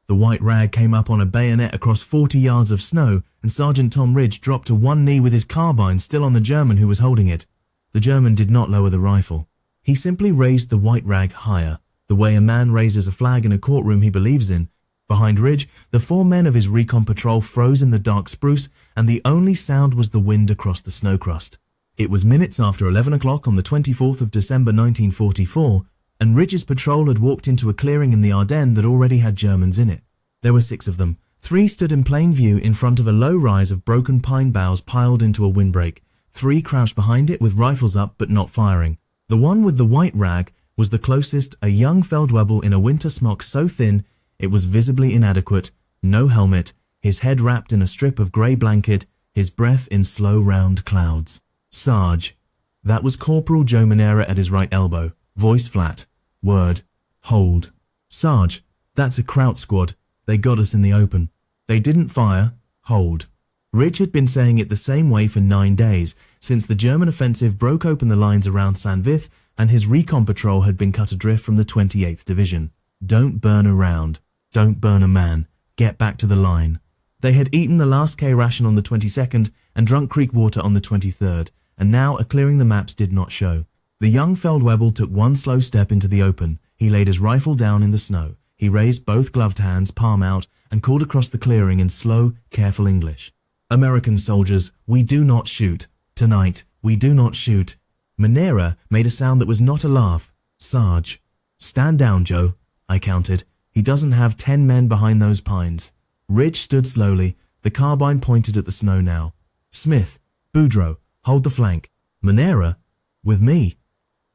The white rag came up on a bayonet across 40 yards of snow, and Sergeant Tom Ridge dropped to one knee with his carbine still on the German who was holding it. The German did not lower the rifle. He simply raised the white rag higher, the way a man raises a flag in a courtroom he believes in. Behind Ridge, the 4 men of his recon patrol froze in the dark spruce, and the only sound was the wind across the snow crust. It was minutes after 11 o'clock on the 24th of December 1944, and Ridge's patrol had walked into a clearing in the Ardennes that already had Germans in it. There were 6 of them. 3 stood in plain view in front of a low rise of broken pine boughs piled into a windbreak. 3 crouched behind it with rifles up but not firing. The one with the white rag was the closest, a young Feldwebel in a winter smock so thin it was visibly inadequate, no helmet, his head wrapped in a strip of grey blanket, his breath in slow round clouds. Sarge. That was Corporal Joe Manera at his right elbow, voice flat. Word. Hold. Sarge. That's a Kraut squad. They got us in the open. They didn't fire. Hold. Ridge had been saying it the same way for 9 days, since the German offensive broke open the lines around Saint-Vith and his recon patrol had been cut adrift from the 28th Division. Don't burn around. Don't burn a man. Get back to the line. They had eaten the last K ration on the 22nd and drunk creek water on the 23rd, and now a clearing the maps did not show. The young Feldwebel took one slow step into the open. He laid his rifle down in the snow. He raised both gloved hands, palm out, and called across the clearing in slow, careful English. American soldiers, we do not shoot. Tonight, we do not shoot. Manera made a sound that was not a laugh. Sarge. Stand down, Joe, I counted. He doesn't have 10 men behind those pines. Ridge stood slowly, the carbine pointed at the snow now. Smith, Boudreau, hold the flank. Manera, with me.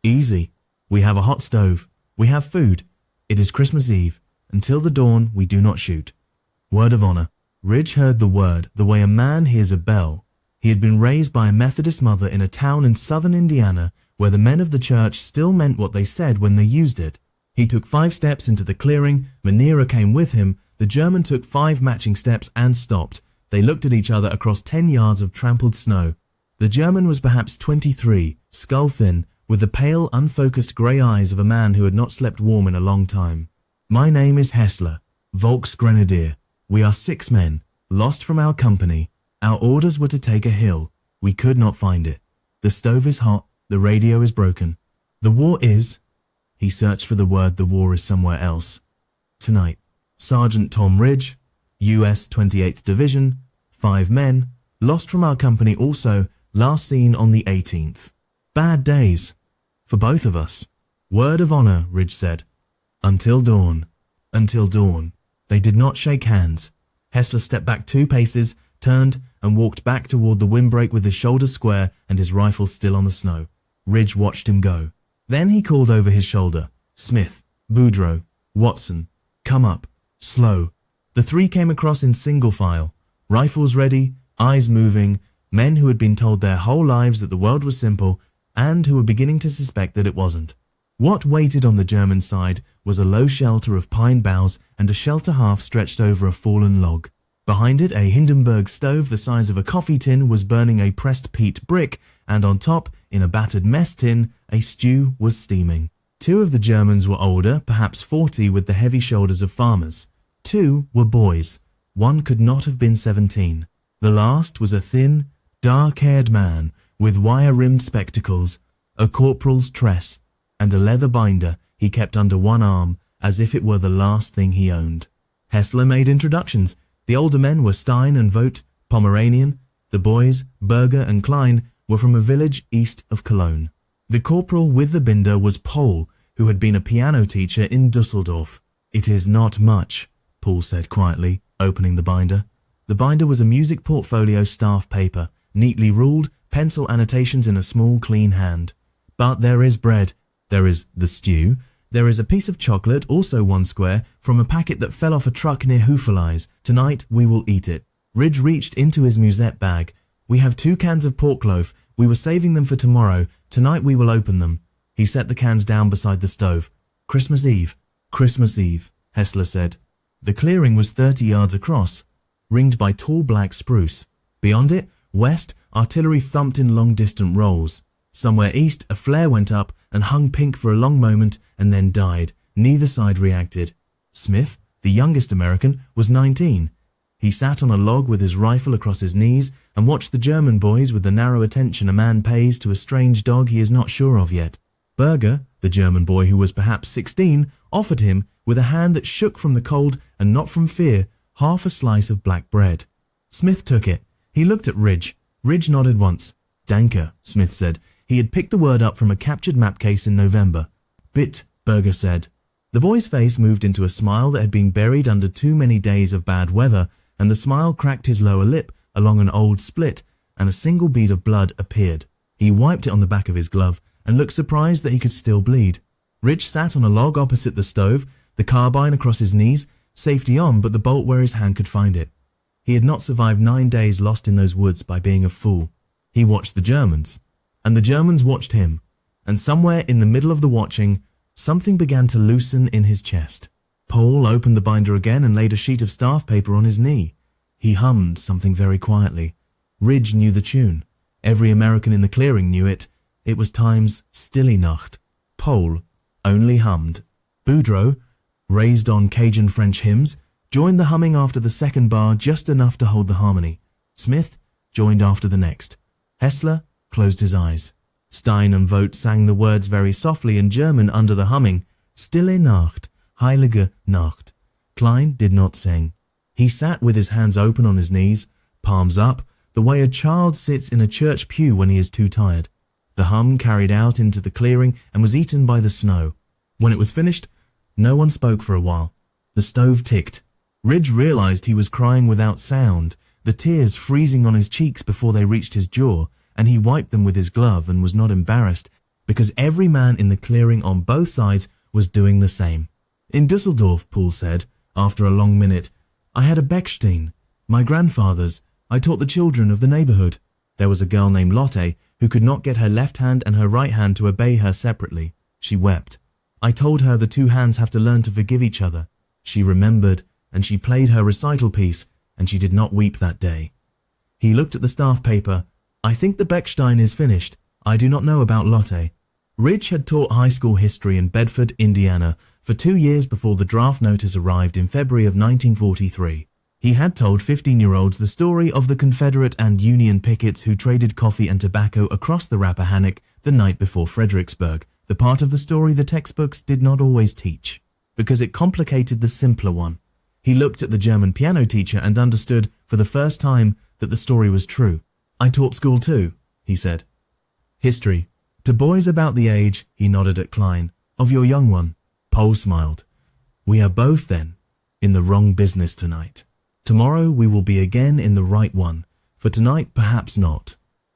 Easy. We have a hot stove. We have food. It is Christmas Eve. Until the dawn, we do not shoot. Word of honor. Ridge heard the word the way a man hears a bell. He had been raised by a Methodist mother in a town in southern Indiana where the men of the church still meant what they said when they used it. He took 5 steps into the clearing, Manera came with him, the German took 5 matching steps and stopped. They looked at each other across 10 yards of trampled snow. The German was perhaps 23, skull thin, with the pale, unfocused grey eyes of a man who had not slept warm in a long time. My name is Hessler, Volksgrenadier. We are 6 men, lost from our company. Our orders were to take a hill. We could not find it. The stove is hot, the radio is broken. The war is... He searched for the word the war is somewhere else. Tonight. Sergeant Tom Ridge, US 28th Division, 5 men, lost from our company also, last seen on the 18th. Bad days. For both of us. Word of honor, Ridge said. Until dawn. Until dawn. They did not shake hands. Hessler stepped back 2 paces, turned, and walked back toward the windbreak with his shoulders square and his rifle still on the snow. Ridge watched him go. Then he called over his shoulder. Smith, Boudreau, Watson, come up. Slow. The 3 came across in single file. Rifles ready, eyes moving, men who had been told their whole lives that the world was simple and who were beginning to suspect that it wasn't. What waited on the German side was a low shelter of pine boughs and a shelter half stretched over a fallen log. Behind it, a Hindenburg stove the size of a coffee tin was burning a pressed peat brick, and on top, in a battered mess tin, a stew was steaming. 2 of the Germans were older, perhaps 40, with the heavy shoulders of farmers. 2 were boys. 1 could not have been 17. The last was a thin, dark-haired man with wire-rimmed spectacles, a corporal's tress, and a leather binder he kept under one arm as if it were the last thing he owned. Hessler made introductions. The older men were Stein and Vogt, Pomeranian. The boys, Berger and Klein, were from a village east of Cologne. The corporal with the binder was Paul, who had been a piano teacher in Dusseldorf. It is not much, Paul said quietly, opening the binder. The binder was a music portfolio staff paper, neatly ruled, pencil annotations in a small, clean hand. But there is bread. There is the stew. There is a piece of chocolate, also 1 square, from a packet that fell off a truck near Houffalize. Tonight we will eat it. Ridge reached into his musette bag. We have 2 cans of pork loaf. We were saving them for tomorrow. Tonight we will open them. He set the cans down beside the stove. Christmas Eve. Christmas Eve, Hessler said. The clearing was 30 yards across, ringed by tall black spruce. Beyond it, west, artillery thumped in long-distant rolls. Somewhere east, a flare went up and hung pink for a long moment and then died. Neither side reacted. Smith, The youngest American was 19. He sat on a log with his rifle across his knees and watched the German boys with the narrow attention a man pays to a strange dog he is not sure of yet. Berger, the German boy who was perhaps 16, offered him, with a hand that shook from the cold and not from fear, half a slice of black bread. Smith took it. He looked at Ridge. Ridge nodded once. Danke, Smith said. He had picked the word up from a captured map case in November. Bit, Berger said. The boy's face moved into a smile that had been buried under too many days of bad weather, and the smile cracked his lower lip along an old split, and a single bead of blood appeared. He wiped it on the back of his glove and looked surprised that he could still bleed. Ridge sat on a log opposite the stove, the carbine across his knees, safety on but the bolt where his hand could find it. He had not survived 9 days lost in those woods by being a fool. He watched the Germans, and the Germans watched him, and somewhere in the middle of the watching, something began to loosen in his chest. Paul opened the binder again and laid a sheet of staff paper on his knee. He hummed something very quietly. Ridge knew the tune. Every American in the clearing knew it. It was Time's Stille Nacht. Paul only hummed. Boudreaux, raised on Cajun French hymns, joined the humming after the second bar just enough to hold the harmony. Smith joined after the next. Hessler closed his eyes. Stein and Vogt sang the words very softly in German under the humming. Stille Nacht. Heilige Nacht. Klein did not sing. He sat with his hands open on his knees, palms up, the way a child sits in a church pew when he is too tired. The hum carried out into the clearing and was eaten by the snow. When it was finished, no one spoke for a while. The stove ticked. Ridge realized he was crying without sound, the tears freezing on his cheeks before they reached his jaw, and he wiped them with his glove and was not embarrassed, because every man in the clearing on both sides was doing the same. In Düsseldorf, Paul said, after a long minute, I had a Bechstein, my grandfather's. I taught the children of the neighborhood. There was a girl named Lotte who could not get her left hand and her right hand to obey her separately. She wept. I told her the two hands have to learn to forgive each other. She remembered, and she played her recital piece, and she did not weep that day. He looked at the staff paper. I think the Bechstein is finished. I do not know about Lotte. Ridge had taught high school history in Bedford, Indiana, for 2 years before the draft notice arrived in February of 1943. He had told 15-year-olds the story of the Confederate and Union pickets who traded coffee and tobacco across the Rappahannock the night before Fredericksburg, the part of the story the textbooks did not always teach, because it complicated the simpler one. He looked at the German piano teacher and understood, for the first time, that the story was true. I taught school too, he said. History. To boys about the age, he nodded at Klein, of your young one. Paul smiled. We are both, then, in the wrong business tonight. Tomorrow we will be again in the right one, for tonight perhaps not.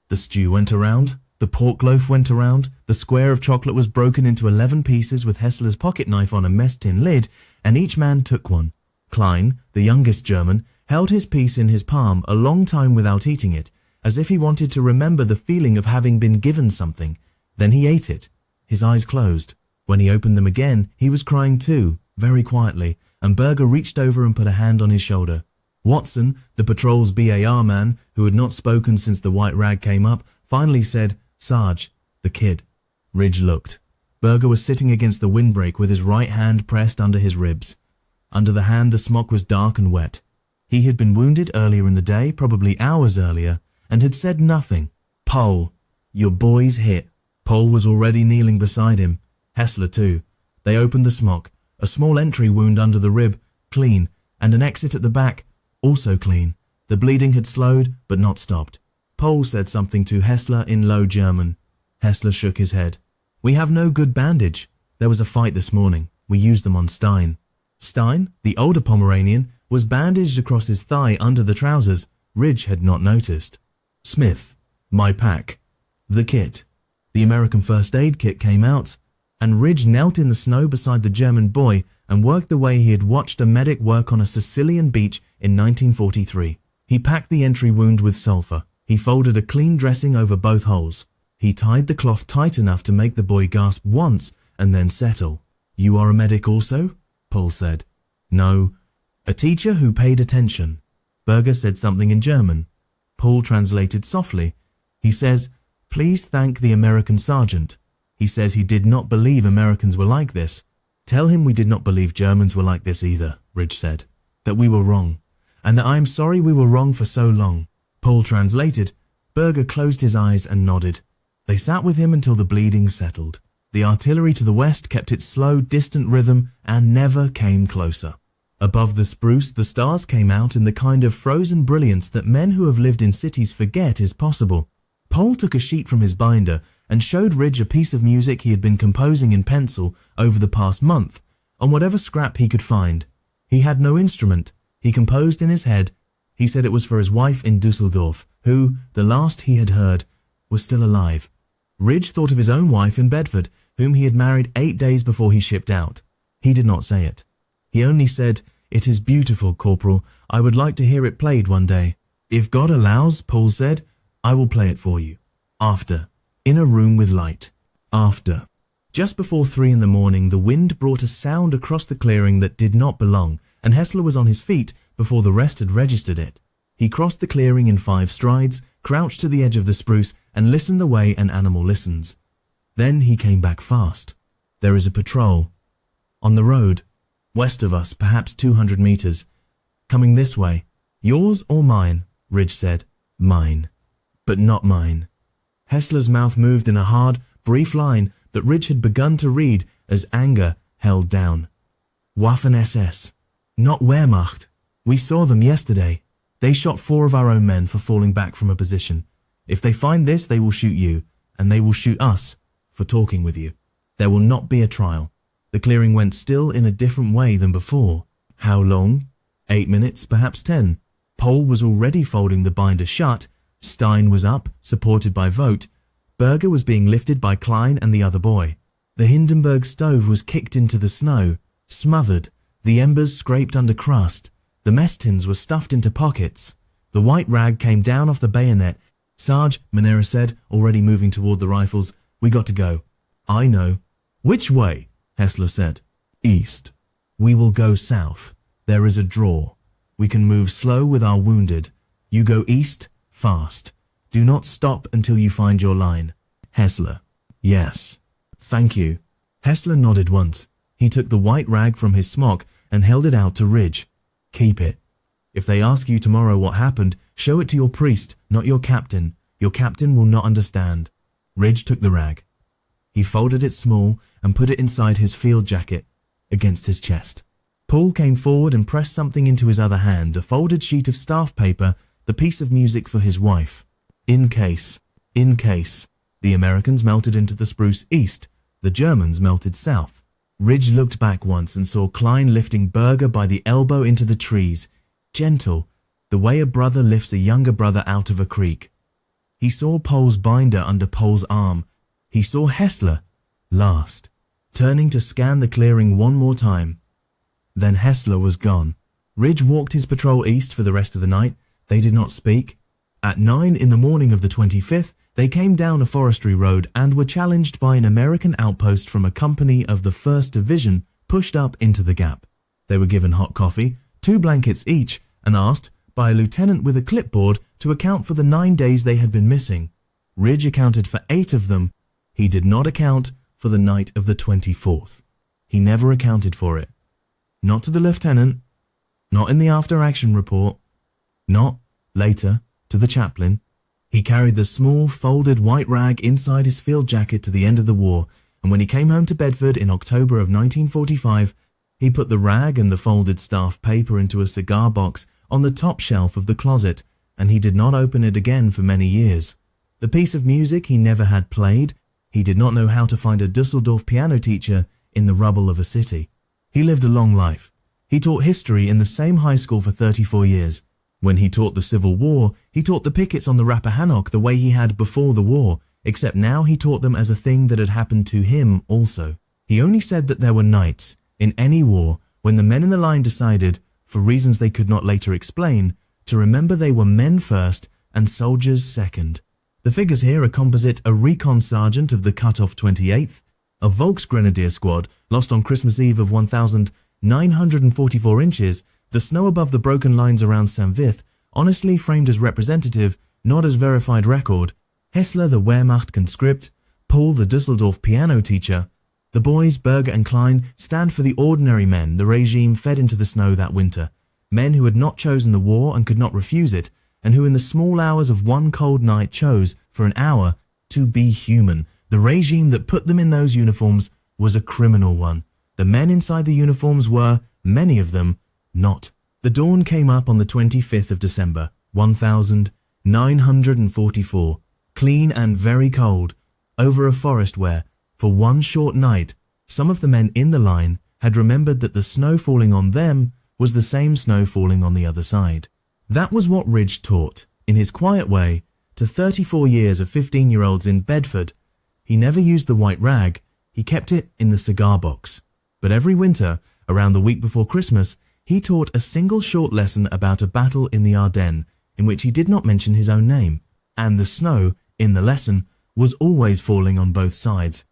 The stew went around, the pork loaf went around, the square of chocolate was broken into 11 pieces with Hessler's pocket knife on a mess tin lid, and each man took one. Klein, the youngest German, held his piece in his palm a long time without eating it, as if he wanted to remember the feeling of having been given something. Then he ate it. His eyes closed. When he opened them again, he was crying too, very quietly, and Berger reached over and put a hand on his shoulder. Watson, the patrol's BAR man, who had not spoken since the white rag came up, finally said, Sarge, the kid. Ridge looked. Berger was sitting against the windbreak with his right hand pressed under his ribs. Under the hand the smock was dark and wet. He had been wounded earlier in the day, probably hours earlier, and had said nothing. Pole, your boy's hit. Pole was already kneeling beside him. Hessler too. They opened the smock, a small entry wound under the rib, clean, and an exit at the back, also clean. The bleeding had slowed, but not stopped. Pole said something to Hessler in low German. Hessler shook his head. We have no good bandage. There was a fight this morning. We used them on Stein. Stein, the older Pomeranian, was bandaged across his thigh under the trousers. Ridge had not noticed. Smith, my pack. The kit. The American first aid kit came out, and Ridge knelt in the snow beside the German boy and worked the way he had watched a medic work on a Sicilian beach in 1943. He packed the entry wound with sulfur. He folded a clean dressing over both holes. He tied the cloth tight enough to make the boy gasp once and then settle. You are a medic also? Paul said. No, a teacher who paid attention. Berger said something in German. Paul translated softly. He says, please thank the American sergeant. He says he did not believe Americans were like this. Tell him we did not believe Germans were like this either. Ridge said, "that we were wrong, and that I am sorry we were wrong for so long." Paul translated. Berger closed his eyes and nodded. They sat with him until the bleeding settled. The artillery to the west kept its slow, distant rhythm and never came closer. Above the spruce, the stars came out in the kind of frozen brilliance that men who have lived in cities forget is possible. Paul took a sheet from his binder and showed Ridge a piece of music he had been composing in pencil over the past month, on whatever scrap he could find. He had no instrument. He composed in his head. He said it was for his wife in Dusseldorf, who, the last he had heard, was still alive. Ridge thought of his own wife in Bedford, whom he had married 8 days before he shipped out. He did not say it. He only said, "It is beautiful, Corporal. I would like to hear it played one day." "If God allows," Paul said, "I will play it for you. After. In a room with light. After." Just before 3 in the morning, the wind brought a sound across the clearing that did not belong, and Hessler was on his feet before the rest had registered it. He crossed the clearing in 5 strides, crouched to the edge of the spruce, and listened the way an animal listens. Then he came back fast. "There is a patrol. On the road. West of us, perhaps 200 meters. Coming this way." "Yours or mine?" Ridge said. "Mine. But not mine." Hessler's mouth moved in a hard, brief line that Ridge had begun to read as anger held down. "Waffen-SS. Not Wehrmacht. We saw them yesterday. They shot 4 of our own men for falling back from a position. If they find this, they will shoot you, and they will shoot us for talking with you. There will not be a trial." The clearing went still in a different way than before. How long? 8 minutes, perhaps 10. Paul was already folding the binder shut. Stein was up, supported by Vogt. Berger was being lifted by Klein and the other boy. The Hindenburg stove was kicked into the snow, smothered, the embers scraped under crust. The mess tins were stuffed into pockets. The white rag came down off the bayonet. "Sarge," Manera said, already moving toward the rifles, "we got to go." "I know." "Which way?" Hessler said. "East." "We will go south. There is a draw. We can move slow with our wounded. You go east, fast. Do not stop until you find your line." Hessler. "Yes. Thank you." Hessler nodded once. He took the white rag from his smock and held it out to Ridge. "Keep it. If they ask you tomorrow what happened, show it to your priest, not your captain. Your captain will not understand." Ridge took the rag. He folded it small and put it inside his field jacket, against his chest. Paul came forward and pressed something into his other hand, a folded sheet of staff paper, the piece of music for his wife. In case. The Americans melted into the spruce east, the Germans melted south. Ridge looked back once and saw Klein lifting Berger by the elbow into the trees, gentle, the way a brother lifts a younger brother out of a creek. He saw Paul's binder under Paul's arm. He saw Hessler, last, turning to scan the clearing one more time. Then Hessler was gone. Ridge walked his patrol east for the rest of the night. They did not speak. At 9 in the morning of the 25th, they came down a forestry road and were challenged by an American outpost from a company of the 1st Division pushed up into the gap. They were given hot coffee, 2 blankets each, and asked, by a lieutenant with a clipboard, to account for the 9 days they had been missing. Ridge accounted for 8 of them. He did not account for the night of the 24th. He never accounted for it. Not to the lieutenant, not in the after-action report, not, later, to the chaplain. He carried the small, folded white rag inside his field jacket to the end of the war, and when he came home to Bedford in October of 1945, he put the rag and the folded staff paper into a cigar box on the top shelf of the closet, and he did not open it again for many years. The piece of music he never had played. He did not know how to find a Dusseldorf piano teacher in the rubble of a city. He lived a long life. He taught history in the same high school for 34 years. When he taught the Civil War, he taught the pickets on the Rappahannock the way he had before the war, except now he taught them as a thing that had happened to him also. He only said that there were nights, in any war, when the men in the line decided, for reasons they could not later explain, to remember they were men first and soldiers second. The figures here are composite: a recon sergeant of the cut-off 28th, a Volksgrenadier squad lost on Christmas Eve of 1,944 inches, the snow above the broken lines around Saint-Vith, honestly framed as representative, not as verified record, Hessler the Wehrmacht conscript, Paul the Dusseldorf piano teacher, The boys, Berger and Klein, stand for the ordinary men the regime fed into the snow that winter, men who had not chosen the war and could not refuse it, and who in the small hours of one cold night chose, for an hour, to be human. The regime that put them in those uniforms was a criminal one. The men inside the uniforms were, many of them, not. The dawn came up on the 25th of December, 1944, clean and very cold, over a forest where, for one short night, some of the men in the line had remembered that the snow falling on them was the same snow falling on the other side. That was what Ridge taught, in his quiet way, to 34 years of 15-year-olds in Bedford. He never used the white rag, he kept it in the cigar box. But every winter, around the week before Christmas, he taught a single short lesson about a battle in the Ardennes, in which he did not mention his own name. And the snow, in the lesson, was always falling on both sides.